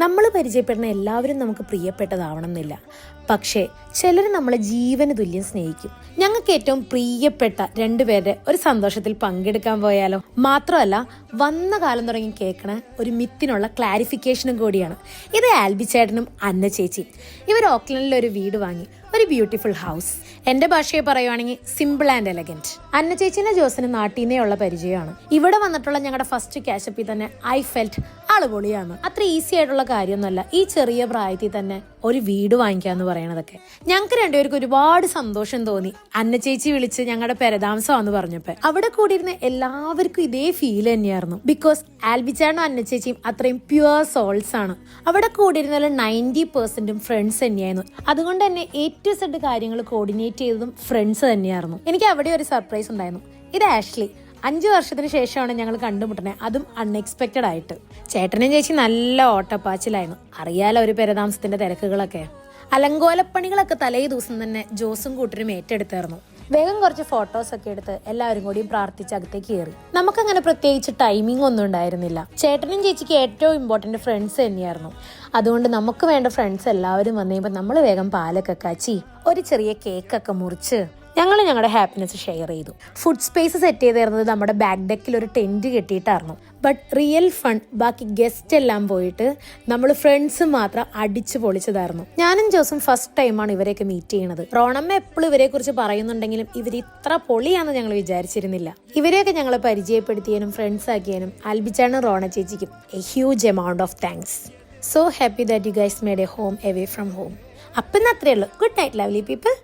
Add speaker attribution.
Speaker 1: നമ്മൾ പരിചയപ്പെടുന്ന എല്ലാവരും നമുക്ക് പ്രിയപ്പെട്ടതാവണം എന്നില്ല. പക്ഷേ ചിലർ നമ്മളെ ജീവന് തുല്യം സ്നേഹിക്കും. ഞങ്ങൾക്ക് ഏറ്റവും പ്രിയപ്പെട്ട രണ്ടുപേരുടെ ഒരു സന്തോഷത്തിൽ പങ്കെടുക്കാൻ പോയാലോ? മാത്രമല്ല, വന്ന കാലം തുടങ്ങി കേൾക്കണ ഒരു മിത്തിനുള്ള ക്ലാരിഫിക്കേഷനും കൂടിയാണ്. ഇത് ആൽബി ചേട്ടനും അന്ന ചേച്ചിയും. ഇവർ ഓക്ലൻഡിൽ ഒരു വീട് വാങ്ങി, ഒരു ബ്യൂട്ടിഫുൾ ഹൗസ്. എൻ്റെ ഭാഷയെ പറയുവാണെങ്കിൽ സിമ്പിൾ ആൻഡ് എലഗന്റ്. അന്ന ചേച്ചിന്റെ ജോസിന് നാട്ടിൽ നിന്നേ ഉള്ള പരിചയമാണ്. ഇവിടെ വന്നിട്ടുള്ള ഞങ്ങളുടെ ഫസ്റ്റ് ക്യാഷപ്പിൽ തന്നെ ഐ ഫെൽറ്റ് ആളുപൊളിയാണ്. അത്ര ഈസി ആയിട്ടുള്ള കാര്യമൊന്നുമല്ല ഈ ചെറിയ പ്രായത്തിൽ തന്നെ ഒരു വീട് വാങ്ങിക്കാന്ന് പറയണതൊക്കെ. ഞങ്ങൾക്ക് രണ്ടുപേർക്ക് ഒരുപാട് സന്തോഷം തോന്നി അന്ന ചേച്ചി വിളിച്ച് ഞങ്ങളുടെ പെരതാമസമാണെന്ന് പറഞ്ഞപ്പോ. അവിടെ കൂടിയിരുന്ന എല്ലാവർക്കും ഇതേ ഫീൽ തന്നെയായിരുന്നു. ബിക്കോസ് ആൽബിച്ചാണോ അന്ന ചേച്ചിയും അത്രയും പ്യുവർ സോൾസ് ആണ്. അവിടെ കൂടിയിരുന്ന 90% ഫ്രണ്ട്സ് തന്നെയായിരുന്നു. അതുകൊണ്ട് തന്നെ ടു സെഡ് കാര്യങ്ങൾ കോർഡിനേറ്റ് ചെയ്തതും ഫ്രണ്ട്സ് തന്നെയായിരുന്നു. എനിക്ക് അവിടെ ഒരു സർപ്രൈസ് ഉണ്ടായിരുന്നു. ഇത് ആഷ്ലി. 5 വർഷത്തിന് ശേഷമാണ് ഞങ്ങൾ കണ്ടുമുട്ടണേ, അതും അൺഎക്സ്പെക്റ്റഡ് ആയിട്ട്. ചേട്ടനും ചേച്ചി നല്ല ഓട്ടപ്പാച്ചിലായിരുന്നു. അറിയാലോ ഒരു പെരതാമസത്തിന്റെ തിരക്കുകളൊക്കെ. അലങ്കോലപ്പണികളൊക്കെ തലേ ദിവസം തന്നെ ജോസും കൂട്ടരും ഏറ്റെടുത്തായിരുന്നു. വേഗം കുറച്ച് ഫോട്ടോസൊക്കെ എടുത്ത് എല്ലാവരും കൂടി പ്രാർത്ഥിച്ച് അകത്തേക്ക് കയറി. നമുക്കങ്ങനെ പ്രത്യേകിച്ച് ടൈമിംഗ് ഒന്നും ഉണ്ടായിരുന്നില്ല. ചേട്ടനും ചേച്ചിക്ക് ഏറ്റവും ഇമ്പോർട്ടന്റ് ഫ്രണ്ട്സ് തന്നെയായിരുന്നു. അതുകൊണ്ട് നമുക്ക് വേണ്ട ഫ്രണ്ട്സ് എല്ലാവരും വന്നു കഴിയുമ്പോൾ നമ്മൾ വേഗം പാലൊക്കെ കാച്ചി ഒരു ചെറിയ കേക്കൊക്കെ മുറിച്ച് ഞങ്ങൾ ഞങ്ങളുടെ ഹാപ്പിനെസ് ഷെയർ ചെയ്തു. ഫുഡ് സ്പേസ് സെറ്റ് ചെയ്തിരുന്നത് നമ്മുടെ ബാക്ക് ഡെക്കിൽ ഒരു ടെന്റ് കെട്ടിയിട്ടായിരുന്നു. ബട്ട് റിയൽ ഫൺ ബാക്കി ഗസ്റ്റ് എല്ലാം പോയിട്ട് നമ്മൾ ഫ്രണ്ട്സ് മാത്രം അടിച്ചു പൊളിച്ചതായിരുന്നു. ഞാനും ജോസും ഫസ്റ്റ് ടൈമാണ് ഇവരെയൊക്കെ മീറ്റ് ചെയ്യണത്. റോണമ്മ എപ്പോഴും ഇവരെ കുറിച്ച് പറയുന്നുണ്ടെങ്കിലും ഇവർ ഇത്ര പൊളിയാണെന്ന് ഞങ്ങൾ വിചാരിച്ചിരുന്നില്ല. ഇവരെയൊക്കെ ഞങ്ങൾ പരിചയപ്പെടുത്തിയതിനും ഫ്രണ്ട്സ് ആക്കിയതിനും ആൽബിച്ചാനും റോണ ചേച്ചിക്കും A huge amount of thanks. So happy that you guys made A home away from home. അപ്പം അത്രയേ ഉള്ളൂ. Good night lovely people.